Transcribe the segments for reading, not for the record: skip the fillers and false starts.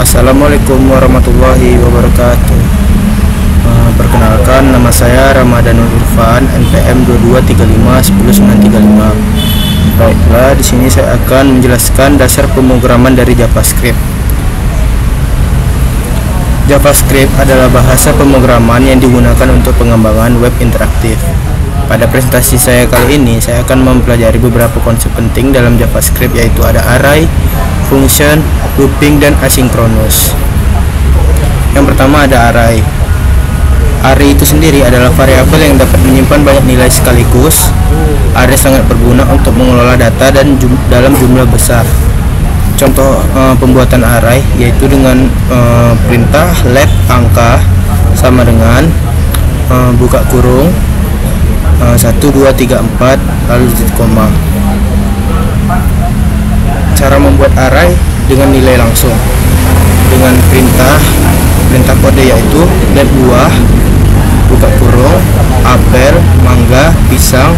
Assalamualaikum warahmatullahi wabarakatuh. Perkenalkan, nama saya Ramadanul Irfan, NPM 2235 Baiklah, di sini saya akan menjelaskan dasar pemrograman dari JavaScript. JavaScript adalah bahasa pemrograman yang digunakan untuk pengembangan web interaktif. Pada presentasi saya kali ini, saya akan mempelajari beberapa konsep penting dalam JavaScript, yaitu ada array, function, looping, dan asynchronous. Yang pertama ada array. Array itu sendiri adalah variabel yang dapat menyimpan banyak nilai sekaligus. Array sangat berguna untuk mengelola data dan dalam jumlah besar. Contoh pembuatan array yaitu dengan perintah let angka sama dengan buka kurung 1, 2, 3, 4 lalu titik koma. Cara membuat array dengan nilai langsung dengan perintah kode yaitu let buah buka kurung apel, mangga, pisang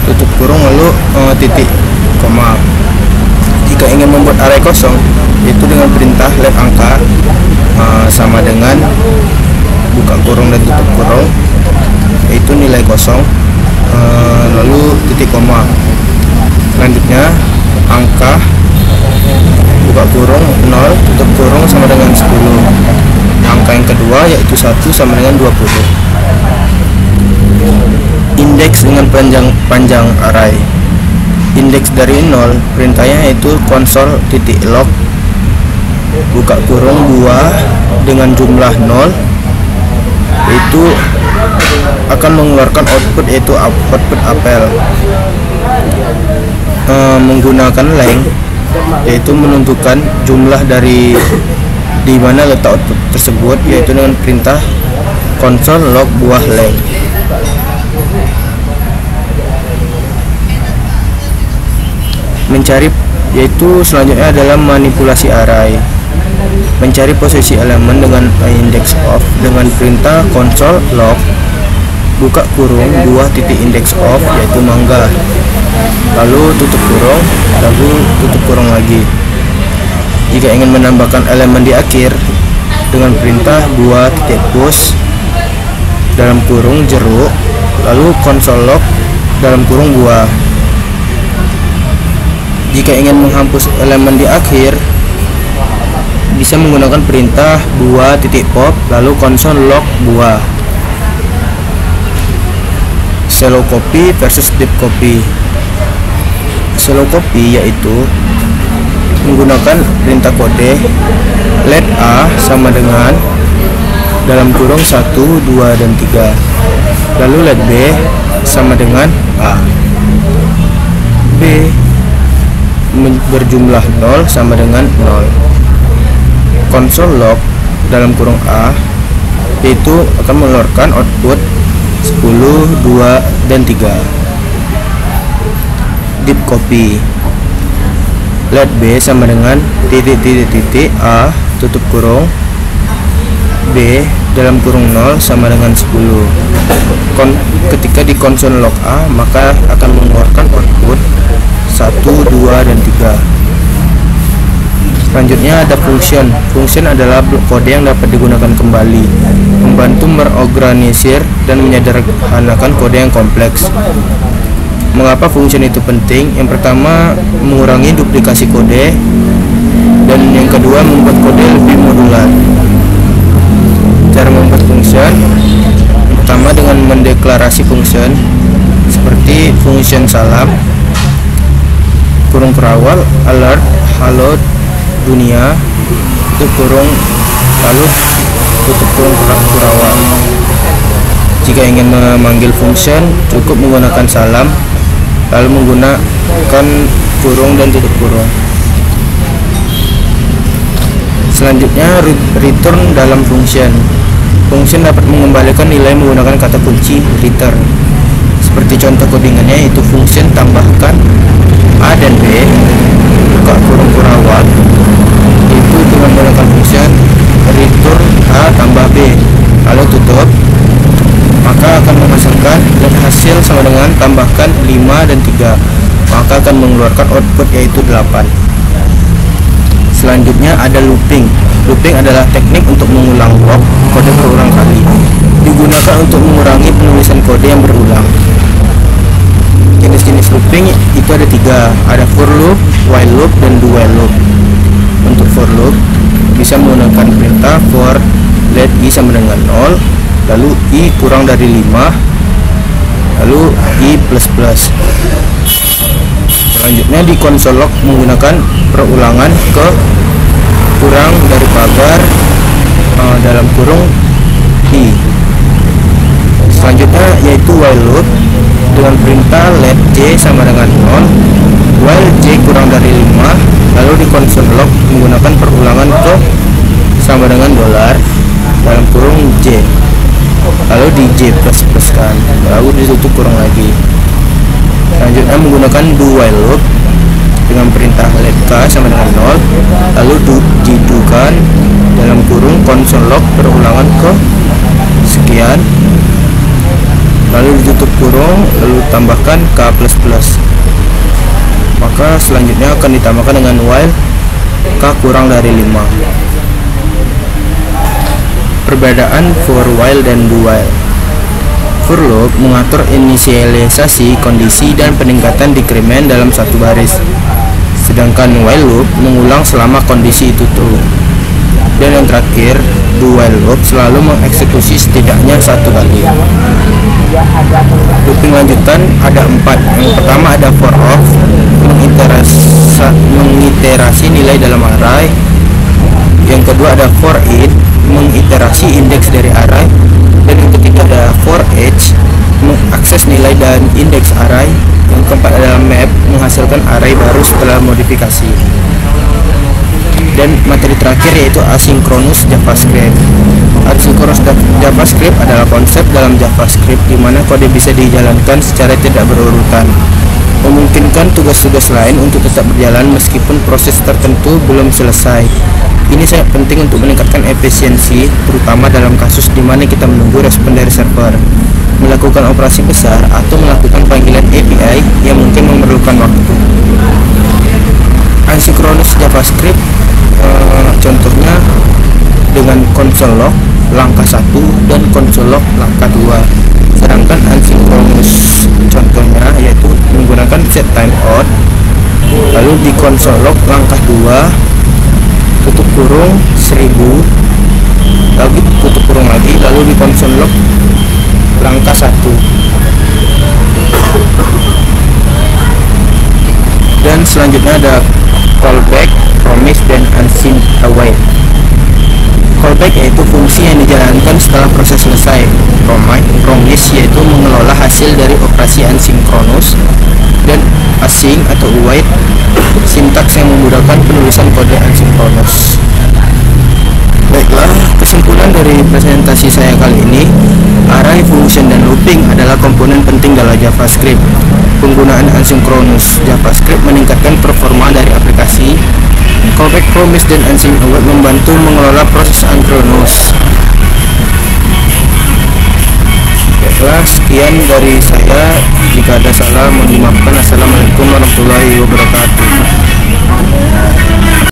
tutup kurung lalu titik koma. Jika ingin membuat array kosong yaitu dengan perintah let angka sama dengan buka kurung dan tutup kurung yaitu nilai kosong lalu titik koma. Selanjutnya angka buka kurung 0 tutup kurung sama dengan 10. Angka yang kedua yaitu 1 sama dengan 20. Indeks dengan panjang array. Indeks dari 0 perintahnya yaitu console.log buka kurung 2 dengan jumlah 0 itu akan mengeluarkan output yaitu output apel. Menggunakan length yaitu menentukan jumlah dari di mana letak output tersebut yaitu dengan perintah console log buah length. Mencari yaitu selanjutnya adalah manipulasi array. Mencari posisi elemen dengan index of dengan perintah console log buka kurung 2 titik index of yaitu mangga lalu tutup kurung lalu tutup kurung lagi. Jika ingin menambahkan elemen di akhir dengan perintah 2 titik push dalam kurung jeruk lalu console log dalam kurung buah. Jika ingin menghapus elemen di akhir bisa menggunakan perintah 2 titik pop lalu console log buah. Shallow copy versus deep copy. Shallow copy yaitu menggunakan perintah kode let a sama dengan dalam kurung 1, 2, dan 3 lalu let b sama dengan a. B berjumlah 0 sama dengan 0. Console log dalam kurung a itu akan mengeluarkan output 10, 2, dan 3. Deep copy let b sama dengan titik a tutup kurung b dalam kurung 0 sama dengan 10. Ketika di console log a maka akan mengeluarkan output 1, 2, dan 3. Selanjutnya ada function. Function adalah blok kode yang dapat digunakan kembali, membantu merorganisir dan menyederhanakan kode yang kompleks. Mengapa function itu penting? Yang pertama, mengurangi duplikasi kode, dan yang kedua, membuat kode lebih modular. Cara membuat function pertama dengan mendeklarasi function seperti function salam kurung kerawal alert halo dunia tutup kurung lalu tutup kurung kurawal. Jika ingin memanggil function cukup menggunakan salam lalu menggunakan kurung dan tutup kurung. Selanjutnya return dalam function. Function dapat mengembalikan nilai menggunakan kata kunci return. Seperti contoh codingannya yaitu function tambahkan a dan b buka kurung kurawal itu dengan menggunakan function return a tambah b lalu tutup, maka akan menghasilkan dan hasil sama dengan tambahkan 5 dan 3 maka akan mengeluarkan output yaitu 8. Selanjutnya ada looping. Looping adalah teknik untuk mengulang blok kode berulang kali. Digunakan untuk mengurangi penulisan kode yang berulang. Jenis-jenis looping itu ada 3, ada for loop, while loop, dan do while loop. Untuk for loop bisa menggunakan perintah for let i sama dengan 0, lalu i kurang dari 5, lalu i plus plus. Selanjutnya di konsol log menggunakan perulangan ke kurang dari pagar dalam kurung i. Selanjutnya yaitu while loop dengan perintah let j sama dengan 0, while j kurang dari 5, lalu di konsol log menggunakan perulangan ke sama dengan $ dalam kurung j, lalu di j plus plus kan, lalu ditutup kurung lagi. Selanjutnya menggunakan do while loop dengan perintah let k sama dengan 0, lalu do kan dalam kurung konsol log perulangan ke sekian, lalu ditutup kurung, lalu tambahkan k plus plus. Maka selanjutnya akan ditambahkan dengan while k kurang dari 5. Perbedaan for while dan do while. For loop mengatur inisialisasi kondisi dan peningkatan dekremen dalam satu baris, sedangkan while loop mengulang selama kondisi itu true. Dan yang terakhir, do while loop selalu mengeksekusi setidaknya satu kali. Looping lanjutan ada 4. Yang pertama ada for of, mengiterasi nilai dalam array. Yang kedua ada for in, mengiterasi indeks dari array. Dan yang ketiga ada for each, mengakses nilai dan indeks array. Yang keempat adalah map, menghasilkan array baru setelah modifikasi. Dan materi terakhir yaitu asynchronous JavaScript. Asynchronous JavaScript adalah konsep dalam JavaScript di mana kode bisa dijalankan secara tidak berurutan, memungkinkan tugas-tugas lain untuk tetap berjalan meskipun proses tertentu belum selesai. Ini sangat penting untuk meningkatkan efisiensi, terutama dalam kasus di mana kita menunggu respon dari server, melakukan operasi besar, atau melakukan panggilan API yang mungkin memerlukan waktu. Asynchronous JavaScript contohnya dengan console log langkah 1 dan console log langkah 2. Sedangkan asynchronous contohnya yaitu menggunakan set timeout, lalu di console log langkah 2 tutup kurung 1000, lagi tutup kurung lagi, lalu di console log langkah 1. Dan selanjutnya ada callback, promise, dan unseen await. Callback yaitu fungsi yang dijalankan setelah proses selesai. Promise yaitu mengelola hasil dari operasi asinkronus, dan async atau await sintaks yang memudahkan penulisan kode asinkronus. Baiklah, kesimpulan dari presentasi saya kali ini, array, function, dan looping adalah komponen penting dalam JavaScript. Penggunaan asinkronus JavaScript meningkatkan performa dari aplikasi. Callback, promise, dan unseen await membantu mengelola proses asinkronus. Baiklah, sekian dari saya. Jika ada salah, mohon dimaafkan. Assalamualaikum warahmatullahi wabarakatuh.